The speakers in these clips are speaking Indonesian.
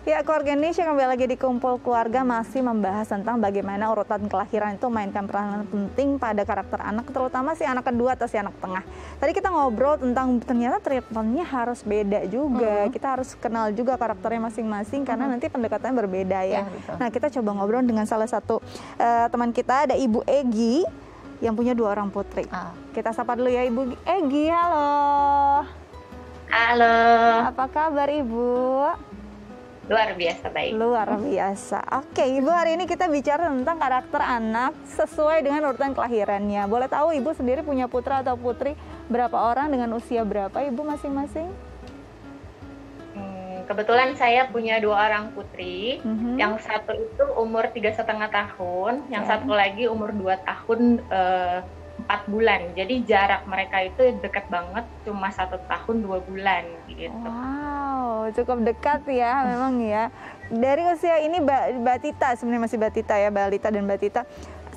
Ya, keluarga Indonesia kembali lagi di Kumpul Keluarga masih membahas tentang bagaimana urutan kelahiran itu mainkan peranan penting pada karakter anak, terutama si anak kedua atau si anak tengah. Tadi kita ngobrol tentang ternyata treatmentnya harus beda juga. Kita harus kenal juga karakternya masing-masing karena nanti pendekatannya berbeda ya. Nah, kita coba ngobrol dengan salah satu teman kita, ada Ibu Egi yang punya 2 orang putri. Kita sapa dulu ya Ibu Egi, halo. Halo. Apa kabar Ibu? Luar biasa baik. Luar biasa. Oke, Ibu, hari ini kita bicara tentang karakter anak sesuai dengan urutan kelahirannya. Boleh tahu Ibu sendiri punya putra atau putri berapa orang dengan usia berapa Ibu masing-masing? Kebetulan saya punya 2 orang putri. Yang satu itu umur 3,5 tahun, yang satu lagi umur 2 tahun 4 bulan. Jadi jarak mereka itu dekat banget, cuma 1 tahun 2 bulan gitu. Wow, cukup dekat ya memang ya. Dari usia ini Mbak Tita, sebenarnya masih Mbak Tita ya, Balita dan Mbak Tita.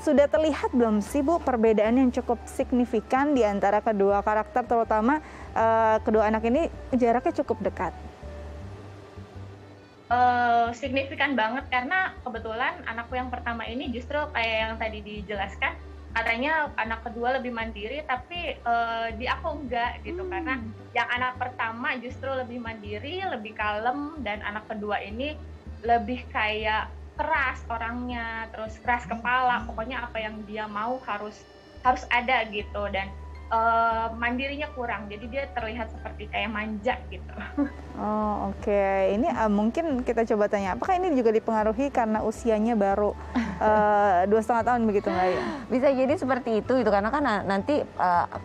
Sudah terlihat belum sih Bu perbedaan yang cukup signifikan di antara kedua karakter, terutama kedua anak ini jaraknya cukup dekat? Signifikan banget karena kebetulan anakku yang pertama ini justru kayak yang tadi dijelaskan, katanya anak kedua lebih mandiri, tapi di aku enggak gitu. Karena yang anak pertama justru lebih mandiri, lebih kalem, dan anak kedua ini lebih kayak keras orangnya, terus keras kepala, pokoknya apa yang dia mau harus ada gitu. Dan mandirinya kurang, jadi dia terlihat seperti kayak manja gitu. Oh, oke. Ini mungkin kita coba tanya, apakah ini juga dipengaruhi karena usianya baru 2,5 tahun begitu Mbak ya? Bisa jadi seperti itu karena kan nanti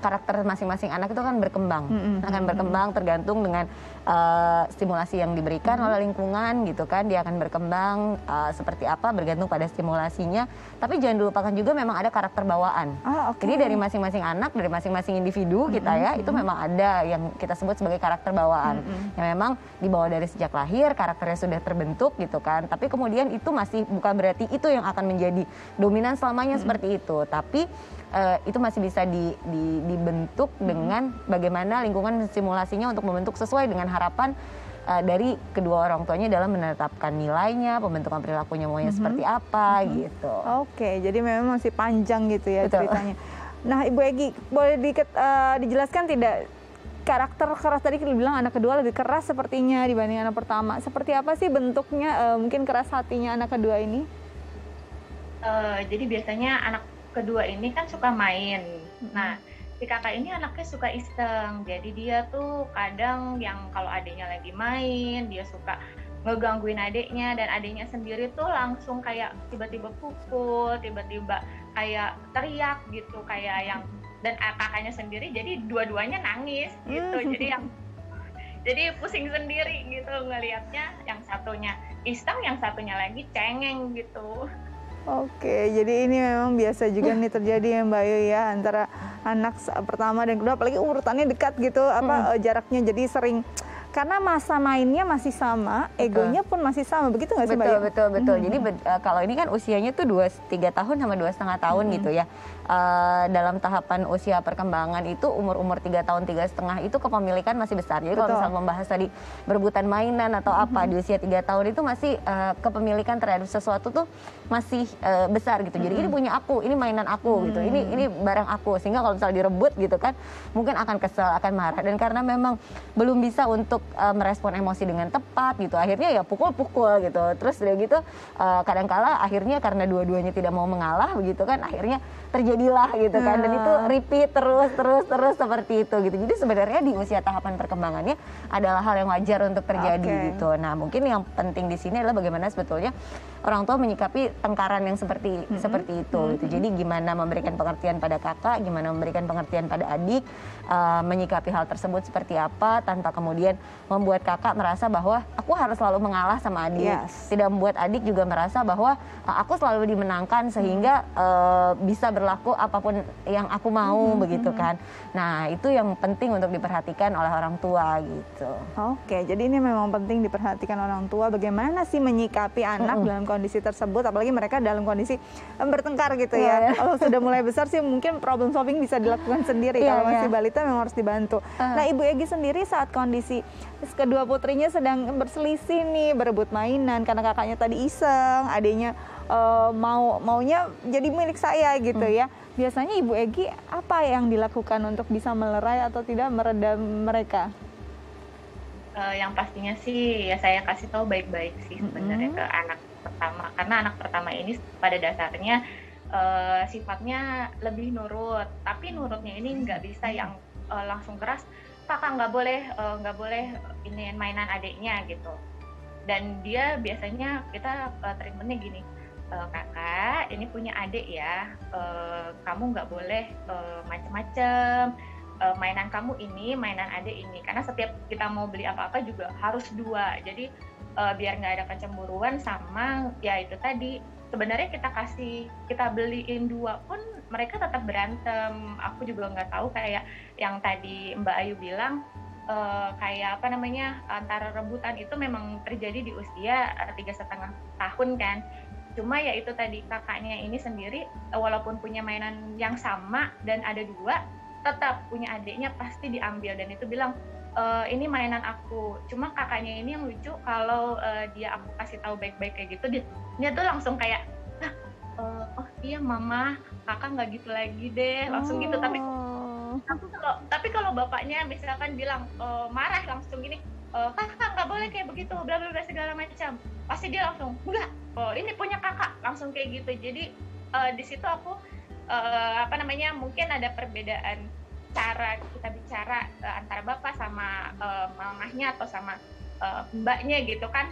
karakter masing-masing anak itu kan berkembang, akan berkembang tergantung dengan stimulasi yang diberikan oleh lingkungan gitu kan. Dia akan berkembang seperti apa bergantung pada stimulasinya. Tapi jangan dilupakan juga memang ada karakter bawaan. Jadi dari masing-masing anak, dari masing-masing individu kita ya, itu memang ada yang kita sebut sebagai karakter bawaan. Yang memang dibawa dari sejak lahir, karakternya sudah terbentuk gitu kan. Tapi kemudian itu masih bukan berarti itu yang akan menjadi dominan selamanya seperti itu. Tapi itu masih bisa dibentuk dengan bagaimana lingkungan stimulasinya untuk membentuk sesuai dengan harapan dari kedua orang tuanya dalam menetapkan nilainya, pembentukan perilakunya maunya seperti apa gitu. Oke, jadi memang masih panjang gitu ya ceritanya. Nah, Ibu Egi, boleh dijelaskan tidak karakter keras tadi kita bilang anak kedua lebih keras sepertinya dibanding anak pertama. Seperti apa sih bentuknya mungkin keras hatinya anak kedua ini? Jadi biasanya anak kedua ini kan suka main. Nah, si kakak ini anaknya suka iseng. Jadi dia tuh kadang yang kalau adiknya lagi main, dia suka ngegangguin adiknya, dan adiknya sendiri tuh langsung kayak tiba-tiba pukul, tiba-tiba kayak teriak gitu, kayak yang, dan kakaknya sendiri jadi dua-duanya nangis gitu. Jadi pusing sendiri gitu ngelihatnya, yang satunya iseng, yang satunya lagi cengeng gitu. Oke, jadi ini memang biasa juga nih terjadi ya Mbak Yu ya, antara anak pertama dan kedua, apalagi urutannya dekat gitu, jaraknya jadi sering. Karena masa mainnya masih sama, egonya pun masih sama, begitu nggak sih Mbak Yu? Betul. Jadi kalau ini kan usianya tuh 3 tahun sama 2,5 tahun gitu ya. Dalam tahapan usia perkembangan itu umur 3 tahun 3,5 itu kepemilikan masih besar. Jadi kalau misalnya membahas tadi berebutan mainan atau apa di usia 3 tahun itu masih kepemilikan terhadap sesuatu tuh masih besar gitu. Jadi ini punya aku, ini mainan aku gitu. Ini barang aku, sehingga kalau misalnya direbut gitu kan mungkin akan kesel, akan marah. Dan karena memang belum bisa untuk merespon emosi dengan tepat gitu, akhirnya ya pukul-pukul gitu. Terus udah gitu kadangkala akhirnya karena dua-duanya tidak mau mengalah begitu kan, akhirnya terjadilah gitu kan. Dan itu repeat terus seperti itu gitu. Jadi sebenarnya di usia tahapan perkembangannya adalah hal yang wajar untuk terjadi gitu. Nah, mungkin yang penting di sini adalah bagaimana sebetulnya orang tua menyikapi tengkaran yang seperti itu gitu. Jadi gimana memberikan pengertian pada kakak, gimana memberikan pengertian pada adik, menyikapi hal tersebut seperti apa tanpa kemudian membuat kakak merasa bahwa aku harus selalu mengalah sama adik. Tidak membuat adik juga merasa bahwa aku selalu dimenangkan sehingga bisa berlaku apapun yang aku mau begitu kan. Nah, itu yang penting untuk diperhatikan oleh orang tua gitu. Oke, jadi ini memang penting diperhatikan orang tua, bagaimana sih menyikapi anak dalam kondisi tersebut, apalagi mereka dalam kondisi bertengkar gitu ya. Kalau sudah mulai besar sih mungkin problem solving bisa dilakukan sendiri. Kalau masih balita memang harus dibantu. Nah, Ibu Egy sendiri saat kondisi kedua putrinya sedang berselisih nih, berebut mainan karena kakaknya tadi iseng, adiknya maunya jadi milik saya gitu ya. Biasanya Ibu Egy apa yang dilakukan untuk bisa melerai atau tidak meredam mereka? Yang pastinya sih ya saya kasih tahu baik-baik sih sebenarnya ke anak pertama, karena anak pertama ini pada dasarnya sifatnya lebih nurut, tapi nurutnya ini nggak bisa yang langsung keras, kakak nggak boleh ini mainan adiknya gitu. Dan dia biasanya kita treatmentnya gini, kakak ini punya adik ya, kamu nggak boleh macem-macem, mainan kamu ini, mainan adik ini, karena setiap kita mau beli apa-apa juga harus dua, jadi biar nggak ada kecemburuan sama ya itu tadi. Sebenarnya kita beliin dua pun mereka tetap berantem. Aku juga nggak tahu, kayak yang tadi Mbak Ayu bilang, kayak apa namanya, antara rebutan itu memang terjadi di usia 3,5 tahun kan. Cuma ya itu tadi, kakaknya ini sendiri walaupun punya mainan yang sama dan ada dua, tetap punya adiknya pasti diambil, dan itu bilang ini mainan aku. Cuma kakaknya ini yang lucu, kalau aku kasih tahu baik-baik kayak gitu, dia tuh langsung kayak oh iya mama, kakak nggak gitu lagi deh, langsung gitu. Tapi kalau bapaknya misalkan bilang marah langsung gini, kakak nggak boleh kayak begitu, bla bla bla segala macam, pasti dia langsung enggak, ini punya kakak, langsung kayak gitu. Jadi di situ aku mungkin ada perbedaan cara kita bicara antara bapak sama mamahnya atau sama mbaknya gitu kan.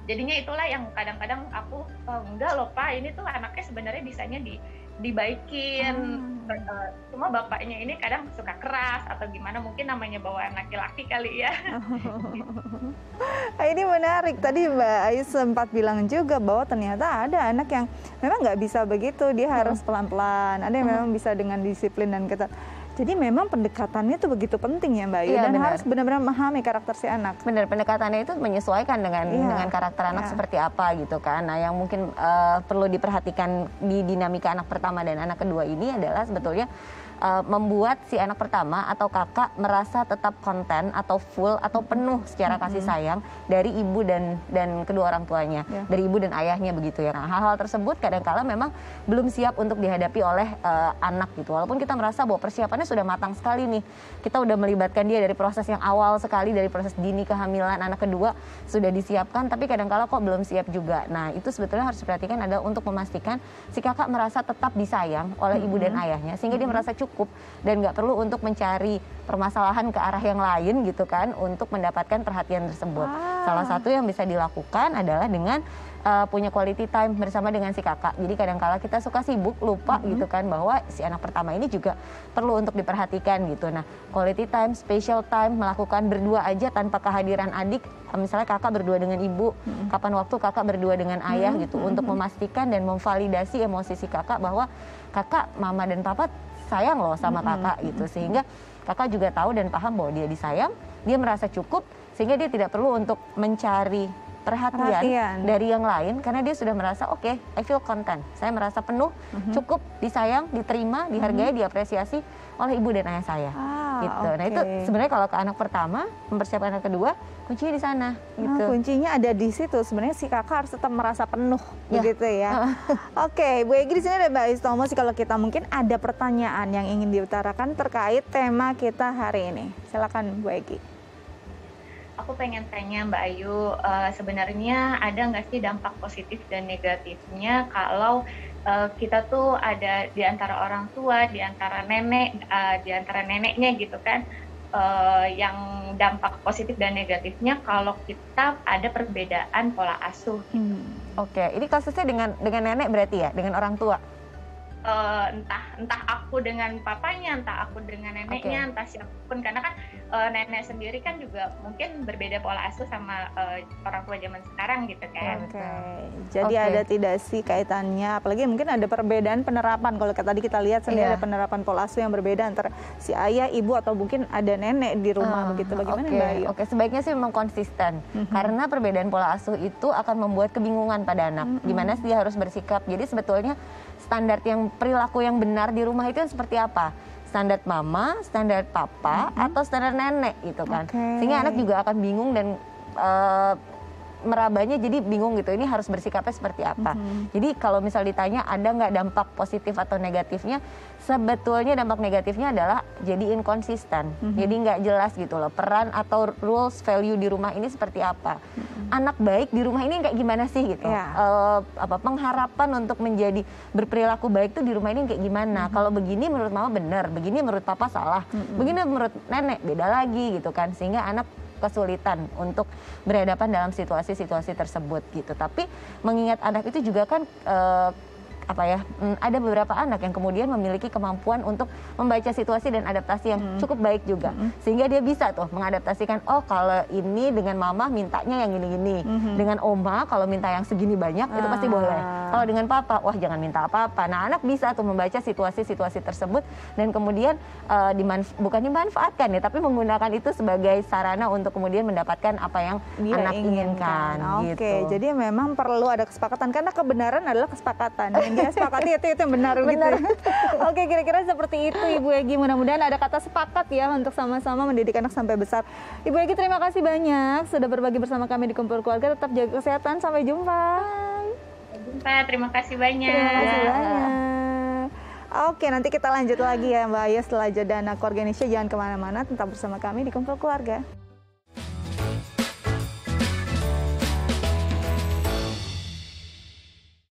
Jadinya itulah yang kadang-kadang aku enggak loh Pak, ini tuh anaknya sebenarnya bisanya dibaikin. Cuma bapaknya ini kadang suka keras atau gimana, mungkin namanya bawaan laki-laki kali ya. Ini menarik, tadi Mbak Ayu sempat bilang juga bahwa ternyata ada anak yang memang nggak bisa begitu, dia harus pelan-pelan, ada yang memang bisa dengan disiplin dan ketat. Jadi memang pendekatannya itu begitu penting ya Mbak Ayu, dan harus benar-benar memahami karakter si anak. Benar, pendekatannya itu menyesuaikan dengan karakter anak seperti apa gitu kan. Nah, yang mungkin perlu diperhatikan di dinamika anak pertama dan anak kedua ini adalah sebetulnya membuat si anak pertama atau kakak merasa tetap konten atau full atau penuh secara kasih sayang dari ibu dan kedua orang tuanya, dari ibu dan ayahnya begitu ya. Nah, hal-hal tersebut kadang-kala memang belum siap untuk dihadapi oleh anak gitu. Walaupun kita merasa bahwa persiapannya sudah matang sekali nih, kita udah melibatkan dia dari proses yang awal sekali, dari proses dini kehamilan anak kedua sudah disiapkan, tapi kadang-kala kok belum siap juga. Nah, itu sebetulnya harus diperhatikan adalah untuk memastikan si kakak merasa tetap disayang oleh ibu dan ayahnya, sehingga dia merasa cukup dan nggak perlu untuk mencari permasalahan ke arah yang lain gitu kan untuk mendapatkan perhatian tersebut. Salah satu yang bisa dilakukan adalah dengan punya quality time bersama dengan si kakak. Jadi kadang-kala kita suka sibuk, lupa gitu kan bahwa si anak pertama ini juga perlu untuk diperhatikan gitu. Nah, quality time, special time, melakukan berdua aja tanpa kehadiran adik. Misalnya kakak berdua dengan ibu, kapan waktu kakak berdua dengan ayah gitu, untuk memastikan dan memvalidasi emosi si kakak bahwa kakak, mama dan papa sayang loh sama kakak gitu, sehingga kakak juga tahu dan paham bahwa dia disayang, dia merasa cukup, sehingga dia tidak perlu untuk mencari perhatian dari yang lain, karena dia sudah merasa oke, I feel content, saya merasa penuh, cukup, disayang, diterima, dihargai, diapresiasi oleh ibu dan ayah saya gitu. Nah, itu sebenarnya kalau ke anak pertama mempersiapkan anak kedua, kuncinya di sana gitu. Kuncinya ada di situ, sebenarnya si kakak harus tetap merasa penuh begitu ya. Oke, Bu Egy, di sini ada Mbak Istomo sih, kalau kita mungkin ada pertanyaan yang ingin diutarakan terkait tema kita hari ini. Silakan Bu Egy. Aku pengen tanya Mbak Ayu, sebenarnya ada nggak sih dampak positif dan negatifnya kalau kita tuh ada di antara orang tua, di antara neneknya gitu kan, yang dampak positif dan negatifnya kalau kita ada perbedaan pola asuh. Oke, ini kasusnya dengan nenek berarti ya, dengan orang tua? entah aku dengan papanya, entah aku dengan neneknya, entah siapapun, karena kan nenek sendiri kan juga mungkin berbeda pola asuh sama orang tua zaman sekarang gitu kan. Jadi ada tidak sih kaitannya, apalagi mungkin ada perbedaan penerapan, kalau tadi kita lihat sendiri ada penerapan pola asuh yang berbeda antara si ayah, ibu, atau mungkin ada nenek di rumah begitu. Bagaimana Mbak Ayu? Sebaiknya sih memang konsisten, karena perbedaan pola asuh itu akan membuat kebingungan pada anak, gimana sih dia harus bersikap. Jadi sebetulnya standar perilaku yang benar di rumah itu seperti apa? Standar mama, standar papa, atau standar nenek gitu kan. Sehingga anak juga akan bingung dan merabanya jadi bingung gitu, ini harus bersikapnya seperti apa. Jadi kalau misal ditanya ada nggak dampak positif atau negatifnya, sebetulnya dampak negatifnya adalah jadi inkonsisten, jadi nggak jelas gitu loh peran atau rules value di rumah ini seperti apa. Anak baik di rumah ini kayak gimana sih gitu, pengharapan untuk menjadi berperilaku baik tuh di rumah ini kayak gimana. Kalau begini menurut mama benar, begini menurut papa salah, begini menurut nenek beda lagi gitu kan, sehingga anak kesulitan untuk berhadapan dalam situasi-situasi tersebut gitu. Tapi mengingat anak itu juga kan ada beberapa anak yang kemudian memiliki kemampuan untuk membaca situasi dan adaptasi yang cukup baik juga, sehingga dia bisa tuh mengadaptasikan, oh kalau ini dengan mama mintanya yang gini-gini, dengan oma kalau minta yang segini banyak itu pasti boleh, kalau dengan papa wah jangan minta apa-apa. Nah anak bisa tuh membaca situasi-situasi tersebut dan kemudian bukan dimanfaatkan ya, tapi menggunakan itu sebagai sarana untuk kemudian mendapatkan apa yang dia anak inginkan. Gitu. Jadi memang perlu ada kesepakatan, karena kebenaran adalah kesepakatan. Dia sepakati itu yang benar. Gitu. Oke, kira-kira seperti itu Ibu Egi. Mudah-mudahan ada kata sepakat ya untuk sama-sama mendidik anak sampai besar. Ibu Egi, terima kasih banyak sudah berbagi bersama kami di Kumpul Keluarga. Tetap jaga kesehatan. Sampai jumpa. Sampai jumpa. Terima kasih banyak. Terima kasih banyak. Oke, nanti kita lanjut lagi ya Mbak Ayu setelah jeda anak keluarga Indonesia. Jangan kemana-mana, tetap bersama kami di Kumpul Keluarga.